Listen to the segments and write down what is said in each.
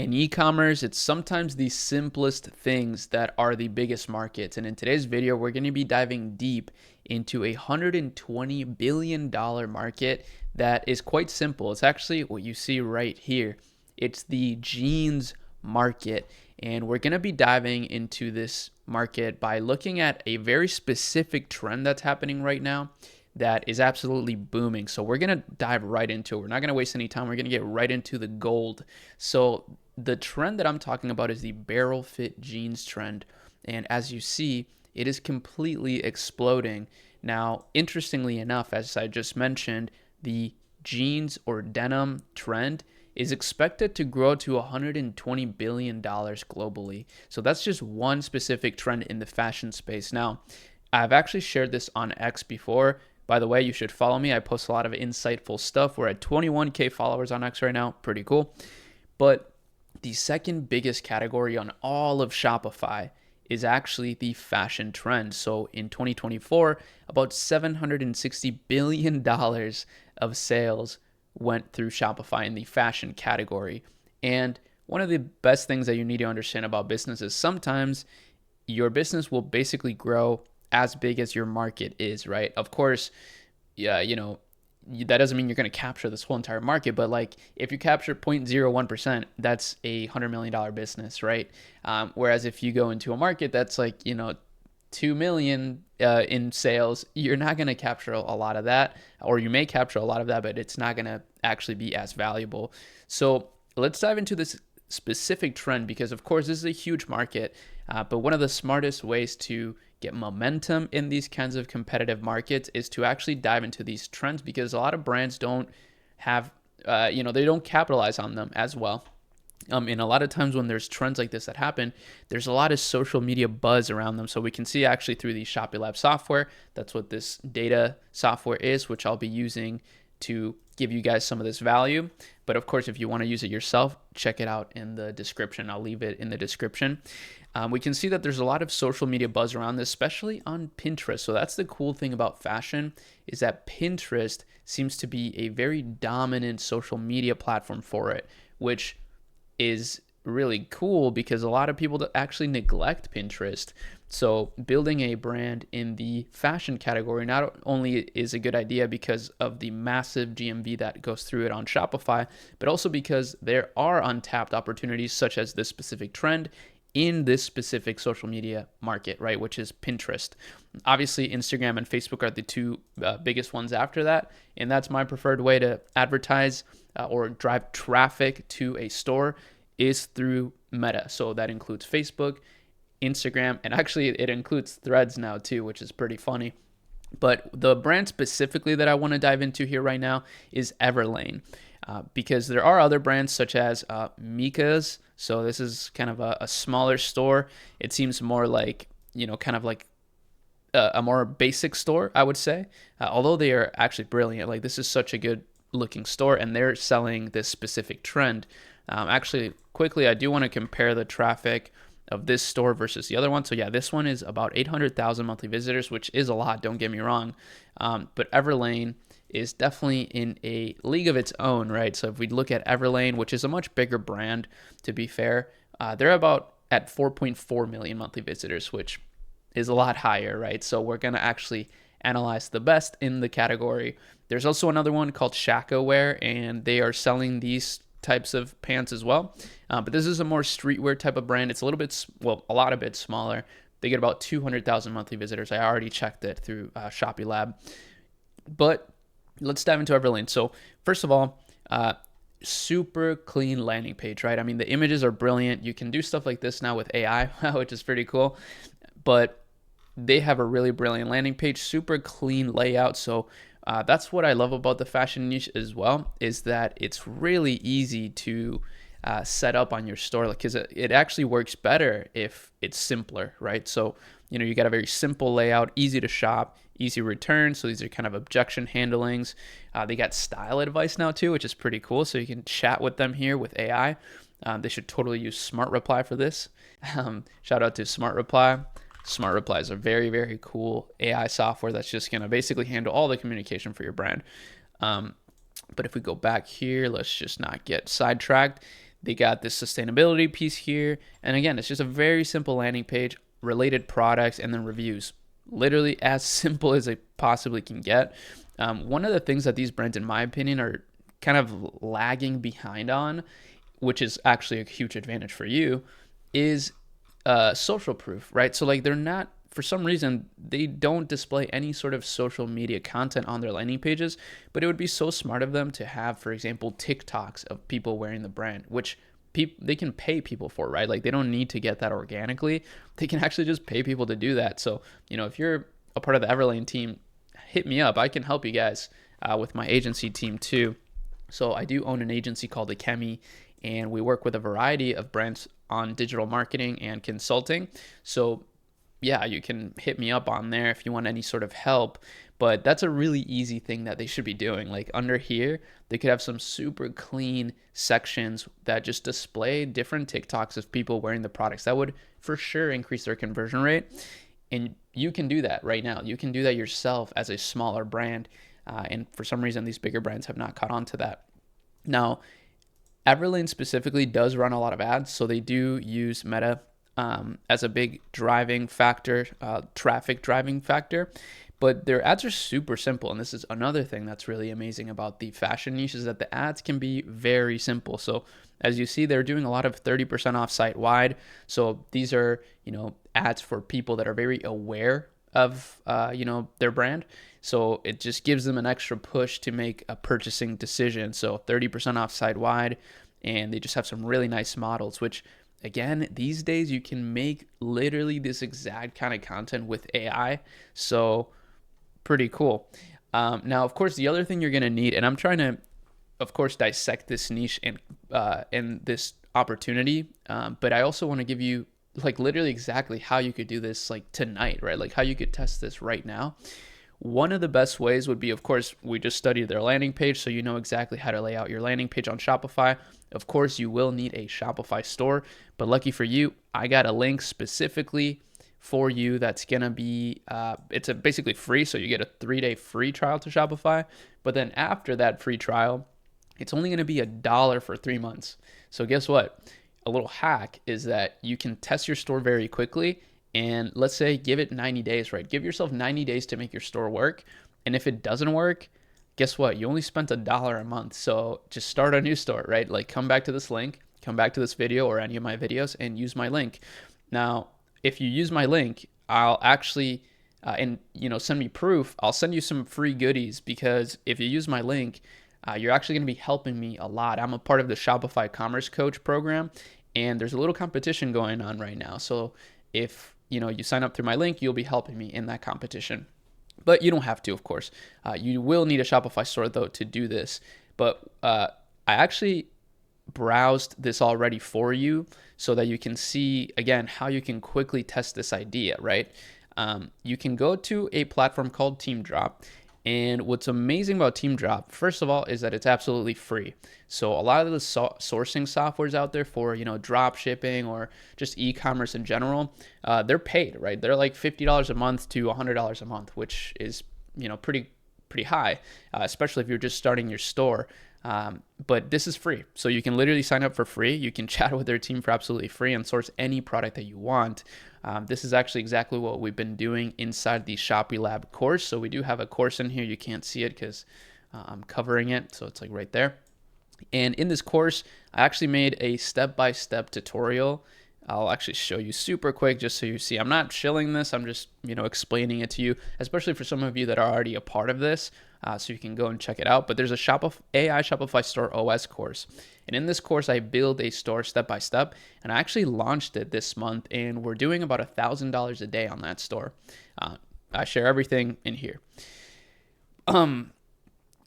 In e-commerce, it's sometimes the simplest things that are the biggest markets. And in today's video, we're going to be diving deep into a $120 billion market that is quite simple. It's actually what you see right here. It's the jeans market. And we're going to be diving into this market by looking at a very specific trend that's happening right now that is absolutely booming. So we're going to dive right into it. We're not going to waste any time. We're going to get right into the gold. So the trend that I'm talking about is the barrel fit jeans trend. And as you see, it is completely exploding. Now, interestingly enough, as I just mentioned, the jeans or denim trend is expected to grow to $120 billion globally. So that's just one specific trend in the fashion space. Now, I've actually shared this on X before. By the way, you should follow me. I post a lot of insightful stuff. We're at 21K followers on X right now. Pretty cool. But the second biggest category on all of Shopify is actually the fashion trend. So in 2024, about $760 billion of sales went through Shopify in the fashion category. And one of the best things that you need to understand about business is sometimes your business will basically grow as big as your market is, right? Of course, yeah, that doesn't mean you're going to capture this whole entire market, but like if you capture 0.01%, that's a $100 million business, right? Whereas if you go into a market that's like, 2 million in sales, you're not going to capture a lot of that, or you may capture a lot of that, but it's not going to actually be as valuable. So let's dive into this specific trend because, of course, this is a huge market, but one of the smartest ways to get momentum in these kinds of competitive markets is to actually dive into these trends because a lot of brands don't have, they don't capitalize on them as well. And a lot of times when there's trends like this that happen, there's a lot of social media buzz around them. So we can see actually through the Shopee Lab software, that's what this data software is, which I'll be using to give you guys some of this value. But of course, if you want to use it yourself, check it out in the description. I'll leave it in the description. We can see that there's a lot of social media buzz around this, especially on Pinterest. So that's the cool thing about fashion is that Pinterest seems to be a very dominant social media platform for it, which is really cool because a lot of people actually neglect Pinterest. So building a brand in the fashion category not only is a good idea because of the massive GMV that goes through it on Shopify, but also because there are untapped opportunities such as this specific trend in this specific social media market, right, which is Pinterest. Obviously, Instagram and Facebook are the two biggest ones after that, and that's my preferred way to advertise or drive traffic to a store is through Meta. So that includes Facebook, Instagram, and actually it includes Threads now too, which is pretty funny. But the brand specifically that I want to dive into here right now is Everlane. Because there are other brands such as Mika's. So this is kind of a smaller store. It seems more like, kind of like a more basic store, I would say. Although they are actually brilliant. Like this is such a good looking store and they're selling this specific trend. Actually, quickly, I do want to compare the traffic of this store versus the other one. So yeah, this one is about 800,000 monthly visitors, which is a lot, don't get me wrong. But Everlane is definitely in a league of its own, right? So if we look at Everlane, which is a much bigger brand, to be fair, they're about at 4.4 million monthly visitors, which is a lot higher, right? So we're going to actually analyze the best in the category. There's also another one called Shaka Wear, and they are selling these types of pants as well. But this is a more streetwear type of brand. It's a lot a bit smaller. They get about 200,000 monthly visitors. I already checked it through Shopee Lab. But let's dive into Everlane. So first of all, super clean landing page, right? I mean, the images are brilliant. You can do stuff like this now with AI, which is pretty cool. But they have a really brilliant landing page, super clean layout. So that's what I love about the fashion niche as well, is that it's really easy to set up on your store, because it actually works better if it's simpler, right? So, you got a very simple layout, easy to shop, easy return. So these are kind of objection handlings. They got style advice now too, which is pretty cool. So you can chat with them here with AI. They should totally use Smart Reply for this. Shout out to Smart Reply. Smart Reply is a very, very cool AI software that's just going to basically handle all the communication for your brand. But if we go back here, let's just not get sidetracked. They got this sustainability piece here. And again, it's just a very simple landing page, related products, and then reviews. Literally as simple as it possibly can get. One of the things that these brands, in my opinion, are kind of lagging behind on, which is actually a huge advantage for you, is social proof, right? So like they're not, for some reason, they don't display any sort of social media content on their landing pages, but it would be so smart of them to have, for example, TikToks of people wearing the brand, which they can pay people for, right? Like they don't need to get that organically. They can actually just pay people to do that. So, if you're a part of the Everlane team, hit me up. I can help you guys with my agency team too. So I do own an agency called Ecommerce, and we work with a variety of brands on digital marketing and consulting. So yeah, you can hit me up on there if you want any sort of help. But that's a really easy thing that they should be doing. Like under here, they could have some super clean sections that just display different TikToks of people wearing the products. That would for sure increase their conversion rate. And you can do that right now. You can do that yourself as a smaller brand. And for some reason, these bigger brands have not caught on to that. Now, Everlane specifically does run a lot of ads. So they do use Meta as a big driving factor, traffic driving factor. But their ads are super simple. And this is another thing that's really amazing about the fashion niche, is that the ads can be very simple. So as you see, they're doing a lot of 30% off site wide. So these are, ads for people that are very aware of, their brand. So it just gives them an extra push to make a purchasing decision. So 30% off site wide. And they just have some really nice models, which again, these days you can make literally this exact kind of content with AI. So pretty cool. Now, of course, the other thing you're going to need, and I'm trying to, of course, dissect this niche and this opportunity, but I also want to give you like literally exactly how you could do this like tonight, right? Like how you could test this right now. One of the best ways would be, of course, we just studied their landing page, so you know exactly how to lay out your landing page on Shopify. Of course, you will need a Shopify store, but lucky for you, I got a link specifically for you that's going to be, it's basically free, so you get a 3-day free trial to Shopify, but then after that free trial, it's only going to be $1 for 3 months. So guess what? A little hack is that you can test your store very quickly. And let's say give it 90 days, right? Give yourself 90 days to make your store work. And if it doesn't work, guess what? You only spent $1 a month. So just start a new store, right? Like come back to this link, come back to this video or any of my videos and use my link. Now, if you use my link, I'll actually, send me proof. I'll send you some free goodies, because if you use my link, you're actually going to be helping me a lot. I'm a part of the Shopify Commerce Coach program, and there's a little competition going on right now. So if you sign up through my link, you'll be helping me in that competition. But you don't have to, of course. You will need a Shopify store, though, to do this. But I actually browsed this already for you so that you can see, again, how you can quickly test this idea, right? You can go to a platform called TeamDrop. And what's amazing about TeamDrop, first of all, is that it's absolutely free. So a lot of the sourcing softwares out there for, drop shipping or just e-commerce in general, they're paid, right? They're like $50 a month to $100 a month, which is, pretty high, especially if you're just starting your store. But this is free. So you can literally sign up for free. You can chat with their team for absolutely free and source any product that you want. This is actually exactly what we've been doing inside the Shopee Lab course. So we do have a course in here. You can't see it because I'm covering it. So it's like right there. And in this course, I actually made a step-by-step tutorial. I'll actually show you super quick just so you see. I'm not shilling this. I'm just, explaining it to you, especially for some of you that are already a part of this. So you can go and check it out. But there's a AI Shopify Store OS course. And in this course, I build a store step by step. And I actually launched it this month. And we're doing about $1,000 a day on that store. I share everything in here.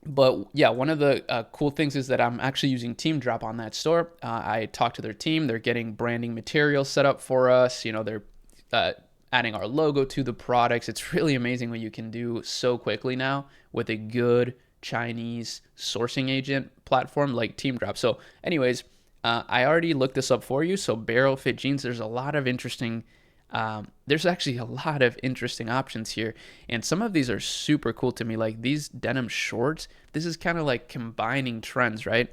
But yeah, one of the cool things is that I'm actually using TeamDrop on that store. I talked to their team. They're getting branding materials set up for us. They're adding our logo to the products. It's really amazing what you can do so quickly now with a good Chinese sourcing agent platform like TeamDrop. So anyways, I already looked this up for you. So barrel fit jeans, there's actually a lot of interesting options here. And some of these are super cool to me. Like these denim shorts, this is kind of like combining trends, right?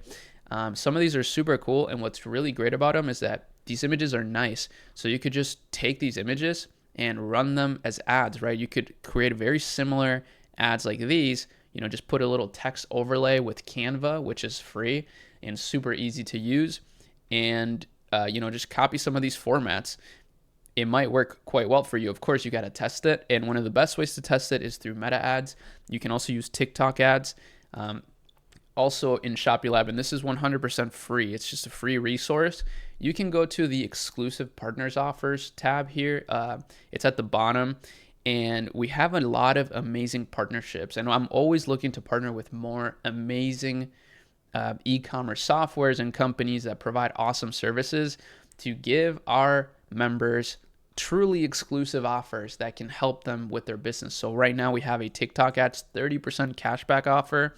Some of these are super cool, and what's really great about them is that these images are nice. So you could just take these images and run them as ads, right? You could create very similar ads like these, just put a little text overlay with Canva, which is free and super easy to use, and just copy some of these formats. It might work quite well for you. Of course, you got to test it, and one of the best ways to test it is through meta ads. You can also use TikTok ads. Also in Shopee Lab, and this is 100% free. It's just a free resource. You can go to the exclusive partners offers tab here. It's at the bottom, and we have a lot of amazing partnerships. And I'm always looking to partner with more amazing e-commerce softwares and companies that provide awesome services to give our members truly exclusive offers that can help them with their business. So right now we have a TikTok ads 30% cashback offer.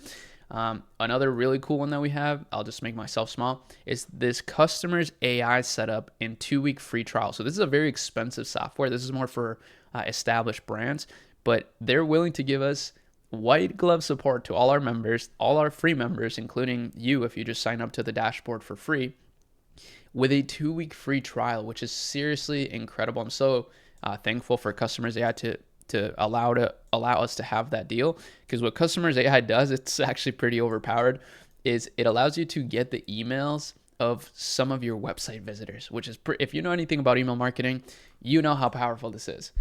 Another really cool one that we have, I'll just make myself small, is this customer's AI setup in 2-week free trial. So this is a very expensive software. This is more for established brands, but they're willing to give us white glove support to all our members, all our free members, including you if you just sign up to the dashboard for free, with a 2-week free trial, which is seriously incredible. I'm so thankful for Customers AI to allow us to have that deal, because what Customers AI does, it's actually pretty overpowered, is it allows you to get the emails of some of your website visitors, which is if you know anything about email marketing, you know how powerful this is.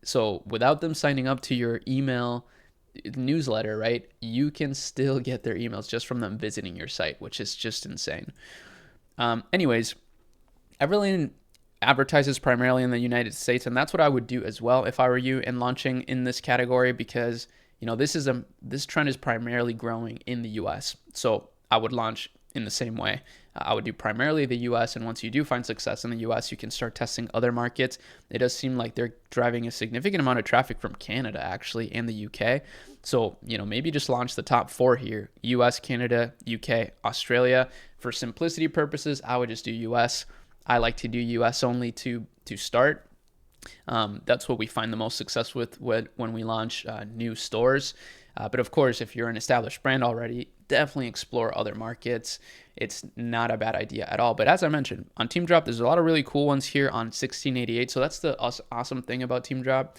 So without them signing up to your email newsletter, right, you can still get their emails just from them visiting your site, which is just insane. Anyways, Everlane advertises primarily in the United States, and that's what I would do as well if I were you in launching in this category, because this trend is primarily growing in the US. So I would launch in the same way. I would do primarily the US, and once you do find success in the US, you can start testing other markets. It does seem like they're driving a significant amount of traffic from Canada actually and the UK. So, maybe just launch the top 4 here: US, Canada, UK, Australia. For simplicity purposes, I would just do US. I like to do US only to start. That's what we find the most success with when we launch new stores. But of course, if you're an established brand already, definitely explore other markets. It's not a bad idea at all. But as I mentioned, on TeamDrop, there's a lot of really cool ones here on 1688. So that's the awesome thing about TeamDrop,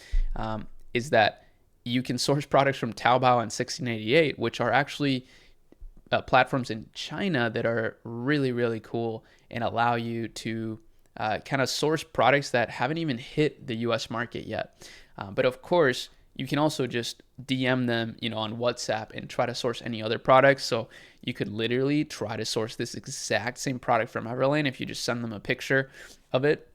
is that you can source products from Taobao and 1688, which are actually platforms in China that are really, really cool and allow you to kind of source products that haven't even hit the US market yet. But of course, you can also just DM them, on WhatsApp and try to source any other products. So you could literally try to source this exact same product from Everlane if you just send them a picture of it.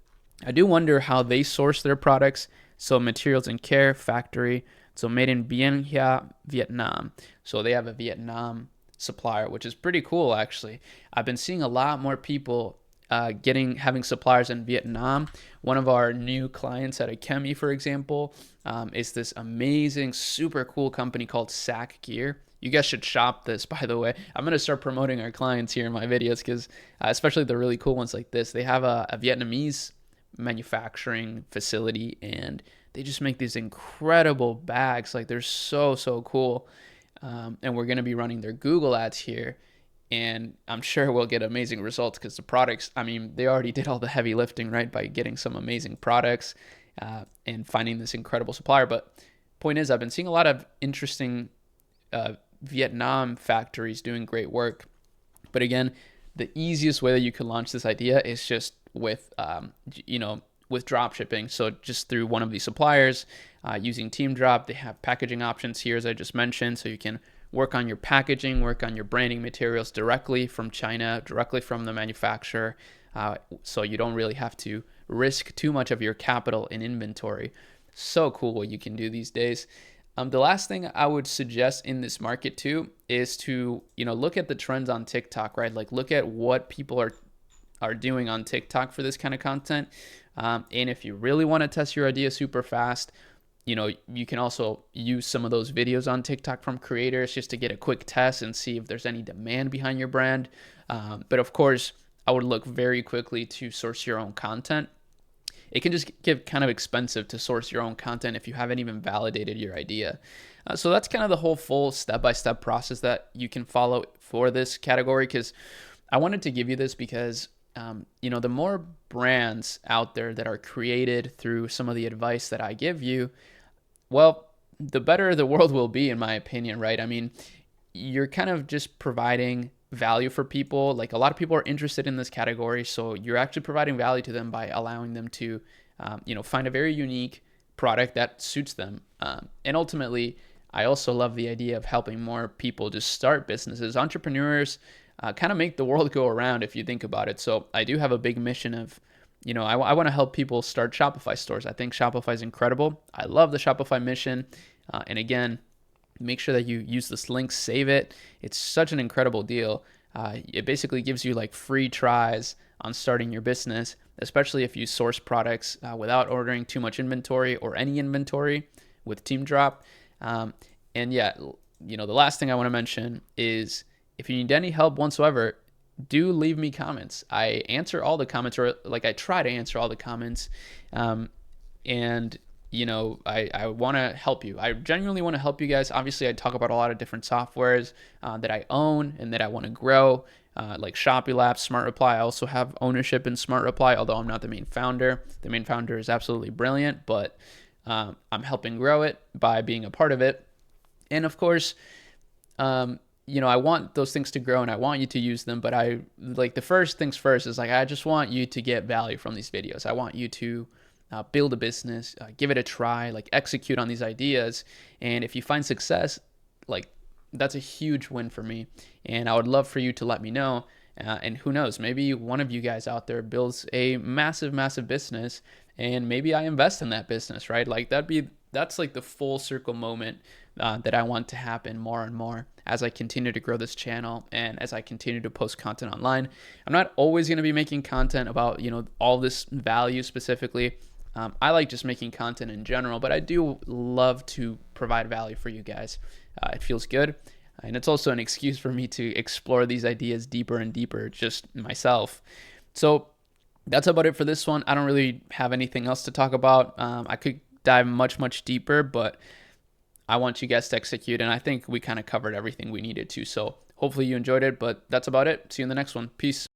I do wonder how they source their products. So Materials and Care Factory, so made in Bien Hoa, Vietnam. So they have a Vietnam supplier, which is pretty cool actually. I've been seeing a lot more people having suppliers in Vietnam. One of our new clients at Ecommerce, for example, is this amazing, super cool company called Sack Gear. You guys should shop this, by the way. I'm going to start promoting our clients here in my videos, because especially the really cool ones like this, they have a Vietnamese manufacturing facility, and they just make these incredible bags. Like, they're so cool. And we're going to be running their Google ads here, and I'm sure we'll get amazing results, because the products, they already did all the heavy lifting, right, by getting some amazing products and finding this incredible supplier. But point is, I've been seeing a lot of interesting Vietnam factories doing great work. But again, the easiest way that you can launch this idea is just with with drop shipping. So just through one of these suppliers, using TeamDrop. They have packaging options here, as I just mentioned, so you can work on your packaging, work on your branding materials directly from China, directly from the manufacturer, so you don't really have to risk too much of your capital in inventory. So cool what you can do these days. The last thing I would suggest in this market too is to look at the trends on TikTok, right? Like, look at what people are doing on TikTok for this kind of content. And if you really want to test your idea super fast, you can also use some of those videos on TikTok from creators just to get a quick test and see if there's any demand behind your brand. But of course, I would look very quickly to source your own content. it can just get kind of expensive to source your own content if you haven't even validated your idea. So that's kind of the whole full step-by-step process that you can follow for this category, because I wanted to give you this because the more brands out there that are created through some of the advice that I give you, well, the better the world will be, in my opinion, right? I mean, you're kind of just providing value for people. Like, a lot of people are interested in this category, so you're actually providing value to them by allowing them to, find a very unique product that suits them. And ultimately, I also love the idea of helping more people just start businesses. Entrepreneurs kind of make the world go around if you think about it. So I do have a big mission of, I want to help people start Shopify stores. I think Shopify is incredible. I love the Shopify mission. And again, make sure that you use this link, save it. It's such an incredible deal. It basically gives you like free tries on starting your business, especially if you source products without ordering too much inventory or any inventory with Team Drop. And yeah, the last thing I want to mention is, if you need any help whatsoever, do leave me comments. I answer all the comments, or like I try to answer all the comments. And I want to help you. I genuinely want to help you guys. Obviously, I talk about a lot of different softwares that I own and that I want to grow, like ShopeLab, Smart Reply. I also have ownership in Smart Reply, although I'm not the main founder. The main founder is absolutely brilliant, but I'm helping grow it by being a part of it. And of course, I want those things to grow and I want you to use them, but the first things first is I just want you to get value from these videos. I want you to build a business, give it a try, execute on these ideas. And if you find success, that's a huge win for me. And I would love for you to let me know. And who knows, maybe one of you guys out there builds a massive, massive business, and maybe I invest in that business, right? That's the full circle moment that I want to happen more and more as I continue to grow this channel and as I continue to post content online. I'm not always going to be making content about, all this value specifically. I like just making content in general, but I do love to provide value for you guys. It feels good. And it's also an excuse for me to explore these ideas deeper and deeper, just myself. So that's about it for this one. I don't really have anything else to talk about. I could dive much, much deeper, but I want you guys to execute. And I think we kind of covered everything we needed to. So hopefully you enjoyed it, but that's about it. See you in the next one. Peace.